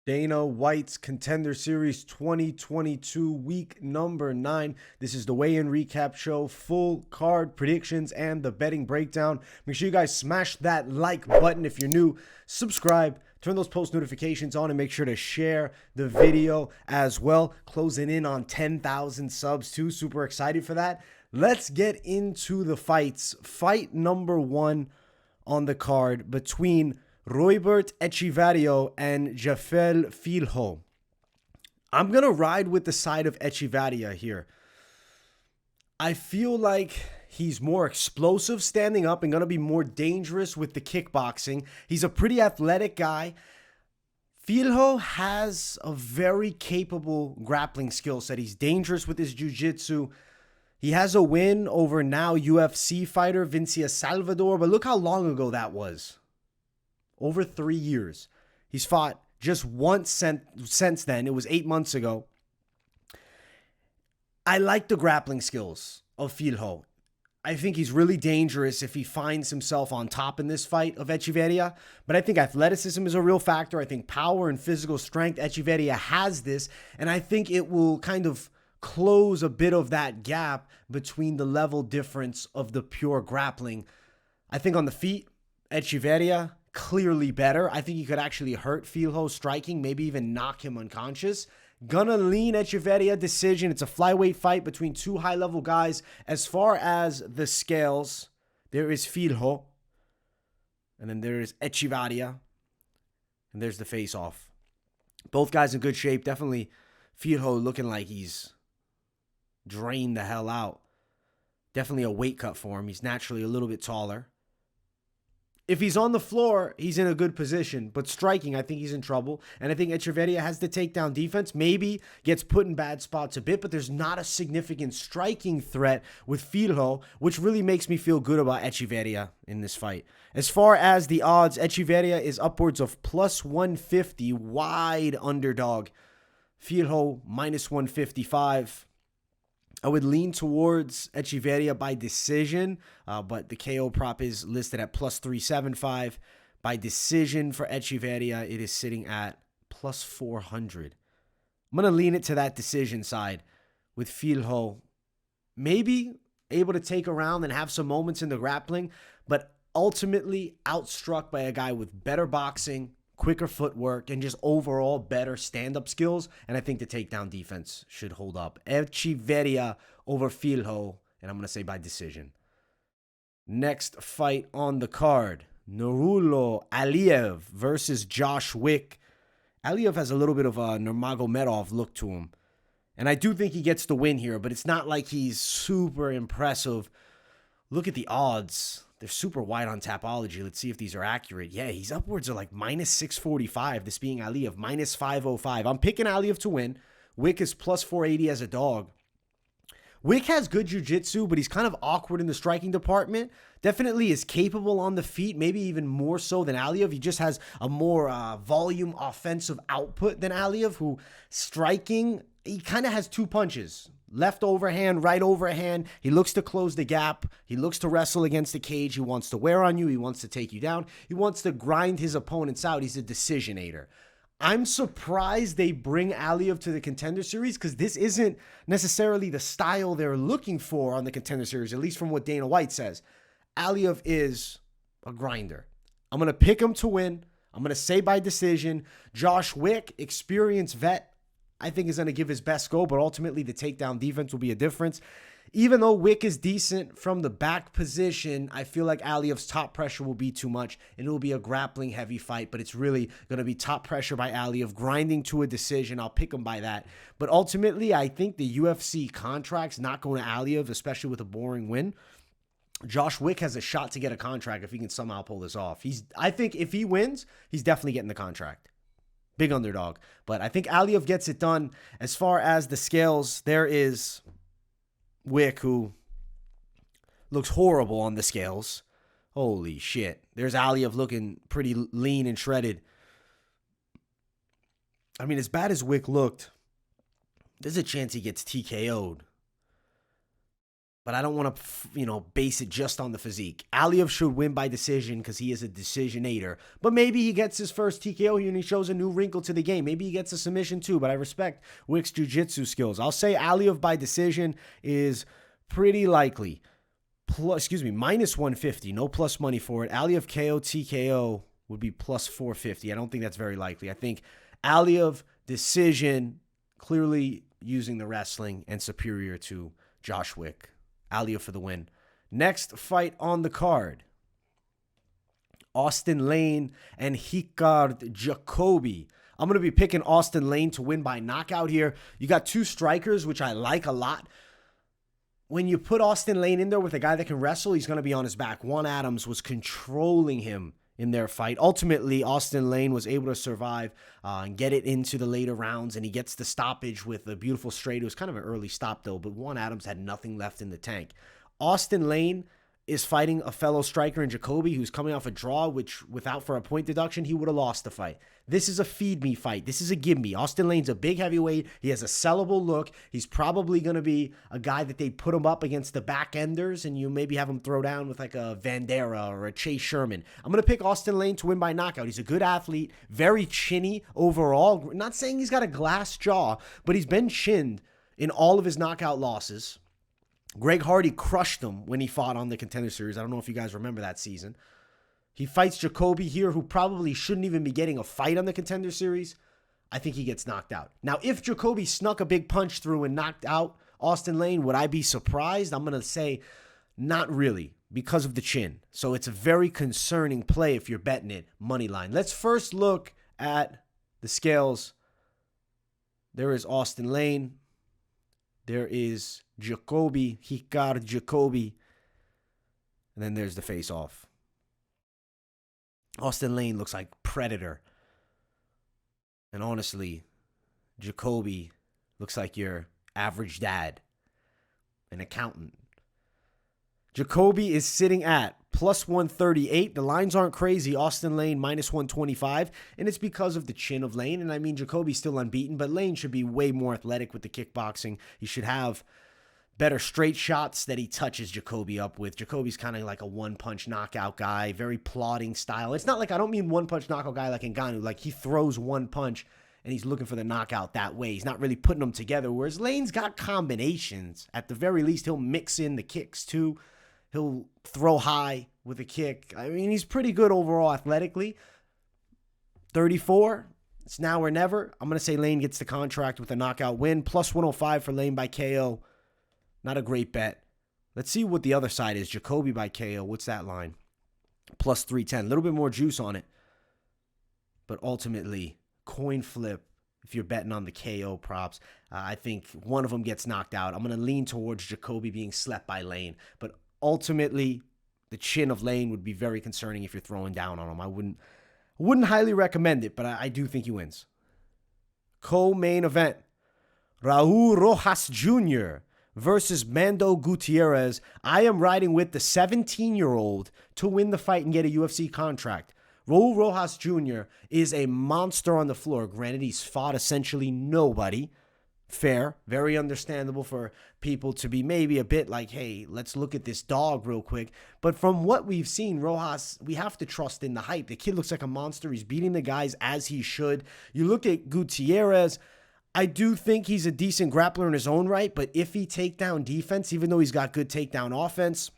Dana White's Contender Series 2022, week number 9. This is the weigh-in recap show, full card predictions, and the betting breakdown. Make sure you guys smash that like button if you're new. Subscribe, turn those post notifications on, and make sure to share the video as well. Closing in on 10,000 subs too. Super excited for that. Let's get into the fights. Fight number 1 on the card between Roibert Echeverria and Jafel Filho. I'm going to ride with the side of Echeverria here. I feel like he's more explosive standing up and going to be more dangerous with the kickboxing. He's a pretty athletic guy. Filho has a very capable grappling skill set. He's dangerous with his jiu-jitsu. He has a win over now UFC fighter Vincia Salvador, but look how long ago that was. Over 3 years. He's fought just once since then. It was 8 months ago. I like the grappling skills of Filho. I think he's really dangerous if he finds himself on top in this fight of Echeverria. But I think athleticism is a real factor. I think power and physical strength, Echeverria has this. And I think it will kind of close a bit of that gap between the level difference of the pure grappling. I think on the feet, Echeverria clearly better. I think he could actually hurt Filho striking, maybe even knock him unconscious. Gonna lean Echeverria decision. It's a flyweight fight between two high-level guys. As far as the scales, there is Filho, and then there is Echeverria, and there's the face-off. Both guys in good shape. Definitely Filho looking like he's drained the hell out. Definitely a weight cut for him. He's naturally a little bit taller. If he's on the floor, he's in a good position. But striking, I think he's in trouble. And I think Echeverria has the takedown defense. Maybe gets put in bad spots a bit, but there's not a significant striking threat with Filho, which really makes me feel good about Echeverria in this fight. As far as the odds, Echeverria is upwards of plus 150, wide underdog. Filho minus 155. I would lean towards Echeverria by decision, but the KO prop is listed at plus 375. By decision for Echeverria, it is sitting at plus 400. I'm going to lean it to that decision side with Filho. Maybe able to take a round and have some moments in the grappling, but ultimately outstruck by a guy with better boxing, quicker footwork, and just overall better stand-up skills. And I think the takedown defense should hold up. Echeverria over Filho, and I'm going to say by decision. Next fight on the card, Nurullo Aliev versus Josh Wick. Aliev has a little bit of a Nurmagomedov look to him. And I do think he gets the win here, but it's not like he's super impressive. Look at the odds. They're super wide on Tapology. Let's see if these are accurate. Yeah, he's upwards of like minus 645, this being Aliev, minus 505. I'm picking Aliev to win. Wick is plus 480 as a dog. Wick has good jiu-jitsu, but he's kind of awkward in the striking department. Definitely is capable on the feet, maybe even more so than Aliev. He just has a more volume offensive output than Aliev, who striking, he kind of has two punches. Left overhand, right overhand. He looks to close the gap. He looks to wrestle against the cage. He wants to wear on you. He wants to take you down. He wants to grind his opponents out. He's a decisionator. I'm surprised they bring Aliev to the Contender Series because this isn't necessarily the style they're looking for on the Contender Series, at least from what Dana White says. Aliev is a grinder. I'm going to pick him to win. I'm going to say by decision. Josh Wick, experienced vet, I think is going to give his best go, but ultimately the takedown defense will be a difference. Even though Wick is decent from the back position, I feel like Aliev's top pressure will be too much, and it will be a grappling heavy fight, but it's really going to be top pressure by Aliev, grinding to a decision. I'll pick him by that. But ultimately, I think the UFC contract's not going to Aliev, especially with a boring win. Josh Wick has a shot to get a contract if he can somehow pull this off. I think if he wins, he's definitely getting the contract. Big underdog. But I think Aliev gets it done. As far as the scales, there is Wick, who looks horrible on the scales. Holy shit. There's Aliev looking pretty lean and shredded. I mean, as bad as Wick looked, there's a chance he gets TKO'd. but I don't want to, base it just on the physique. Aliev should win by decision because he is a decisionator. But maybe he gets his first TKO here and he shows a new wrinkle to the game. Maybe he gets a submission too, but I respect Wick's jiu-jitsu skills. I'll say Aliev by decision is pretty likely. Minus 150. No plus money for it. Aliev KO, TKO would be plus 450. I don't think that's very likely. I think Aliev decision, clearly using the wrestling and superior to Josh Wick. Aliev for the win. Next fight on the card. Austen Lane and Rickard Jacobi. I'm going to be picking Austen Lane to win by knockout here. You got two strikers, which I like a lot. When you put Austen Lane in there with a guy that can wrestle, he's going to be on his back. Juan Adams was controlling him in their fight. Ultimately, Austen Lane was able to survive and get it into the later rounds, and he gets the stoppage with a beautiful straight. It was kind of an early stop, though, but Juan Adams had nothing left in the tank. Austen Lane is fighting a fellow striker in Jacobi who's coming off a draw, which without for a point deduction, he would have lost the fight. This is a feed me fight. This is a give me. Austen Lane's a big heavyweight. He has a sellable look. He's probably going to be a guy that they put him up against the back enders, and you maybe have him throw down with like a Vandera or a Chase Sherman. I'm going to pick Austen Lane to win by knockout. He's a good athlete, very chinny overall. Not saying he's got a glass jaw, but he's been chinned in all of his knockout losses. Greg Hardy crushed him when he fought on the Contender Series. I don't know if you guys remember that season. He fights Jacobi here, who probably shouldn't even be getting a fight on the Contender Series. I think he gets knocked out. Now, if Jacobi snuck a big punch through and knocked out Austen Lane, would I be surprised? I'm going to say not really because of the chin. So it's a very concerning play if you're betting it money line. Let's first look at the scales. There is Austen Lane. There is Jacobi, Rickard Jacobi. And then there's the face-off. Austen Lane looks like Predator. And honestly, Jacobi looks like your average dad, an accountant. Jacobi is sitting at plus 138. The lines aren't crazy. Austen Lane minus 125. And it's because of the chin of Lane. And I mean, Jacobi's still unbeaten, but Lane should be way more athletic with the kickboxing. He should have better straight shots that he touches Jacobi up with. Jacobi's kind of like a one-punch knockout guy, very plodding style. It's not like, I don't mean one-punch knockout guy like Ngannou. Like, he throws one punch and he's looking for the knockout that way. He's not really putting them together, whereas Lane's got combinations. At the very least, he'll mix in the kicks too. He'll throw high with a kick. I mean, he's pretty good overall athletically. 34, it's now or never. I'm going to say Lane gets the contract with a knockout win. Plus 105 for Lane by KO. Not a great bet. Let's see what the other side is. Jacobi by KO. What's that line? Plus 310. A little bit more juice on it. But ultimately, coin flip if you're betting on the KO props. I think one of them gets knocked out. I'm going to lean towards Jacobi being slept by Lane. But ultimately, the chin of Lane would be very concerning if you're throwing down on him. I wouldn't highly recommend it, but I do think he wins. Co-main event. Raul Rojas Jr. versus Mando Gutierrez. I am riding with the 17-year-old to win the fight and get a UFC contract. Raul Rojas Jr. is a monster on the floor. Granted, he's fought essentially nobody. Fair. Very understandable for people to be maybe a bit like, hey, let's look at this dog real quick. But from what we've seen, Rojas, we have to trust in the hype. The kid looks like a monster. He's beating the guys as he should. You look at Gutierrez, I do think he's a decent grappler in his own right, but iffy takedown defense, even though he's got good takedown offense.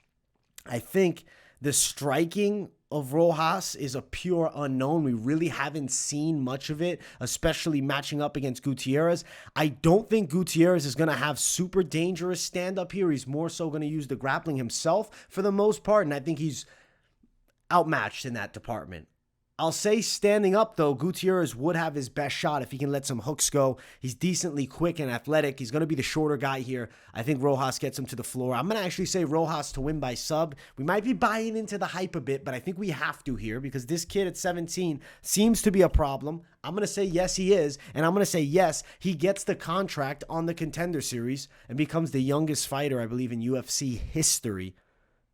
I think the striking of Rojas is a pure unknown. We really haven't seen much of it, especially matching up against Gutierrez. I don't think Gutierrez is going to have super dangerous stand-up here. He's more so going to use the grappling himself for the most part, and I think he's outmatched in that department. I'll say standing up, though, Gutierrez would have his best shot if he can let some hooks go. He's decently quick and athletic. He's going to be the shorter guy here. I think Rojas gets him to the floor. I'm going to actually say Rojas to win by sub. We might be buying into the hype a bit, but I think we have to here because this kid at 17 seems to be a problem. I'm going to say yes, he is, and I'm going to say yes, he gets the contract on the Contender Series and becomes the youngest fighter, I believe, in UFC history,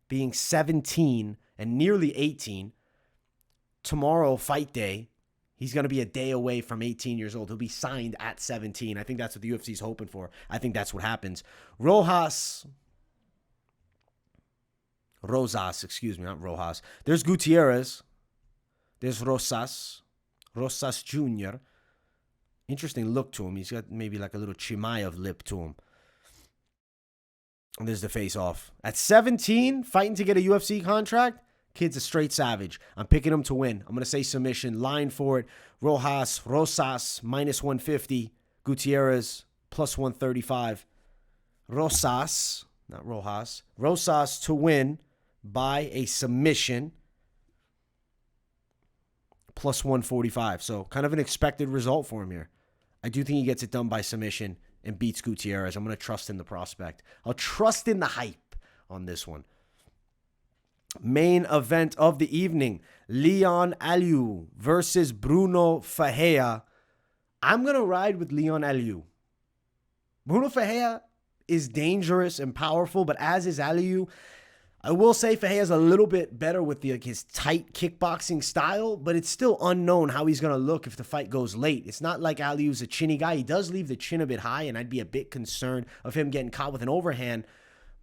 being 17 and nearly 18. Tomorrow, fight day, he's going to be a day away from 18 years old. He'll be signed at 17. I think that's what the UFC is hoping for. I think that's what happens. Rojas, Rosas, excuse me, not Rojas. There's Gutierrez. There's Rosas. Rosas Jr. Interesting look to him. He's got maybe like a little Chimaev lip to him. And there's the face-off. At 17, fighting to get a UFC contract, kid's a straight savage. I'm picking him to win. I'm going to say submission. Line for it. Rosas, minus 150. Gutierrez, plus 135. Rosas, not Rojas. Rosas to win by a submission, plus 145. So kind of an expected result for him here. I do think he gets it done by submission and beats Gutierrez. I'm going to trust in the prospect. I'll trust in the hype on this one. Main event of the evening, Leon Aliu versus Brunno Ferreira. I'm going to ride with Leon Aliu. Brunno Ferreira is dangerous and powerful, but as is Aliu. I will say Ferreira's a little bit better with his tight kickboxing style, but it's still unknown how he's going to look if the fight goes late. It's not like Aliu's a chinny guy. He does leave the chin a bit high, and I'd be a bit concerned of him getting caught with an overhand.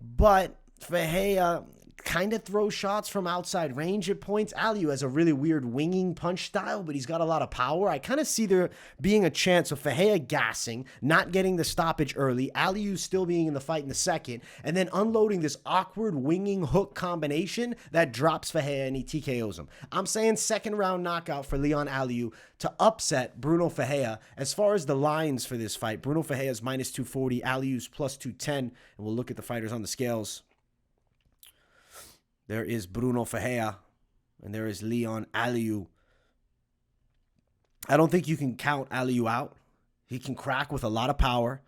But Ferreira kind of throws shots from outside range at points. Aliu has a really weird winging punch style, but he's got a lot of power. I kind of see there being a chance of Ferreira gassing, not getting the stoppage early, Aliu still being in the fight in the second, and then unloading this awkward winging hook combination that drops Ferreira and he TKOs him. I'm saying second round knockout for Leon Aliu to upset Brunno Ferreira. As far as the lines for this fight, Brunno Ferreira is minus 240, Aliu's plus 210, and we'll look at the fighters on the scales. There is Brunno Ferreira, and there is Leon Aliu. I don't think you can count Aliu out. He can crack with a lot of power.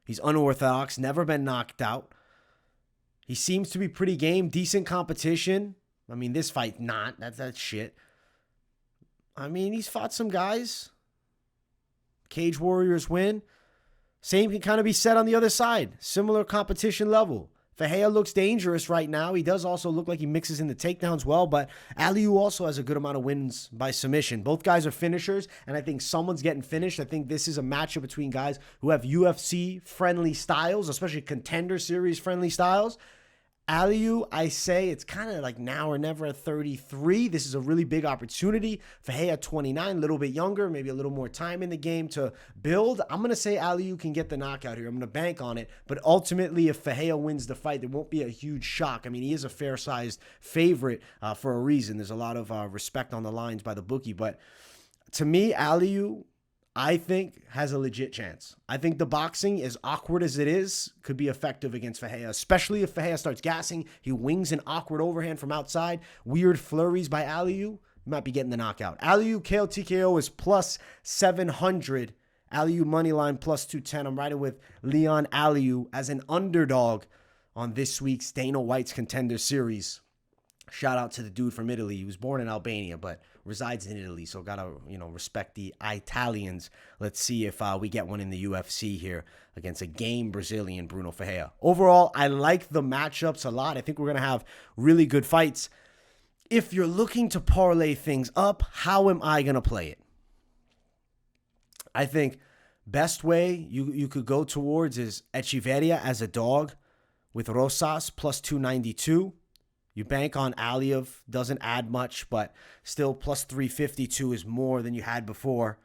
He's unorthodox, never been knocked out. He seems to be pretty game, decent competition. I mean, this fight, not. That's shit. I mean, he's fought some guys. Cage Warriors win. Same can kind of be said on the other side. Similar competition level. Ferreira looks dangerous right now. He does also look like he mixes in the takedowns well, but Aliu also has a good amount of wins by submission. Both guys are finishers, and I think someone's getting finished. I think this is a matchup between guys who have UFC-friendly styles, especially Contender Series-friendly styles. Aliu, I say it's kind of like now or never at 33. This is a really big opportunity. Ferreira 29, a little bit younger, maybe a little more time in the game to build. I'm going to say Aliu can get the knockout here. I'm going to bank on it. But ultimately, if Ferreira wins the fight, there won't be a huge shock. I mean, he is a fair-sized favorite for a reason. There's a lot of respect on the lines by the bookie. But to me, Aliu, I think, has a legit chance. I think the boxing, as awkward as it is, could be effective against Ferreira, especially if Ferreira starts gassing. He wings an awkward overhand from outside. Weird flurries by Aliu. He might be getting the knockout. Aliu KO TKO is plus 700. Aliu moneyline plus 210. I'm riding with Leon Aliu as an underdog on this week's Dana White's Contender Series. Shout out to the dude from Italy. He was born in Albania, but resides in Italy, so gotta respect the Italians. Let's see if we get one in the UFC here against a game Brazilian Brunno Ferreira. Overall, I like the matchups a lot. I think we're gonna have really good fights. If you're looking to parlay things up, how am I gonna play it? I think best way you could go towards is Echeverria as a dog with Rosas plus 292. You bank on Aliev, doesn't add much, but still plus 352 is more than you had before.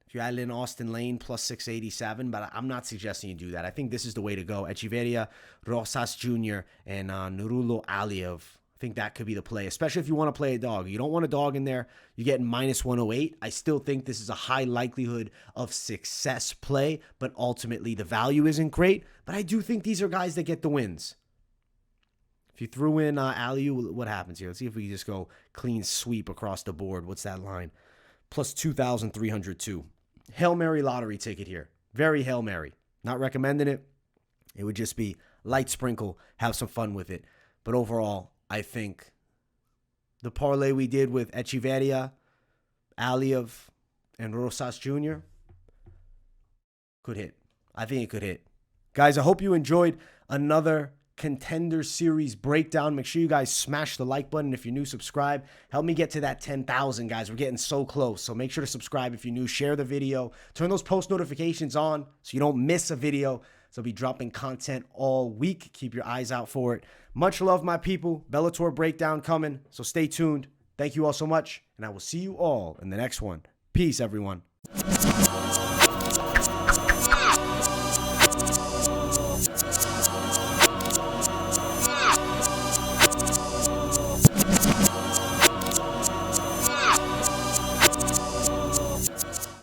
If you add in Austen Lane, plus 687, but I'm not suggesting you do that. I think this is the way to go. Echeverria, Rosas Jr., and Nurullo Aliev. I think that could be the play, especially if you want to play a dog. You don't want a dog in there. You're getting minus 108. I still think this is a high likelihood of success play, but ultimately the value isn't great. But I do think these are guys that get the wins. If you threw in Aliu, what happens here? Let's see if we just go clean sweep across the board. What's that line? Plus 2,302. Hail Mary lottery ticket here. Very Hail Mary. Not recommending it. It would just be light sprinkle, have some fun with it. But overall, I think the parlay we did with Echeverria, Aliev, and Rosas Jr. could hit. I think it could hit. Guys, I hope you enjoyed another Contender Series breakdown. Make sure you guys smash the like button. If you're new, subscribe. Help me get to that 10,000, guys. We're getting so close. So make sure to subscribe if you're new. Share the video. Turn those post notifications on so you don't miss a video. So I'll be dropping content all week. Keep your eyes out for it. Much love, my people. Bellator breakdown coming, so stay tuned. Thank you all so much, and I will see you all in the next one. Peace, everyone.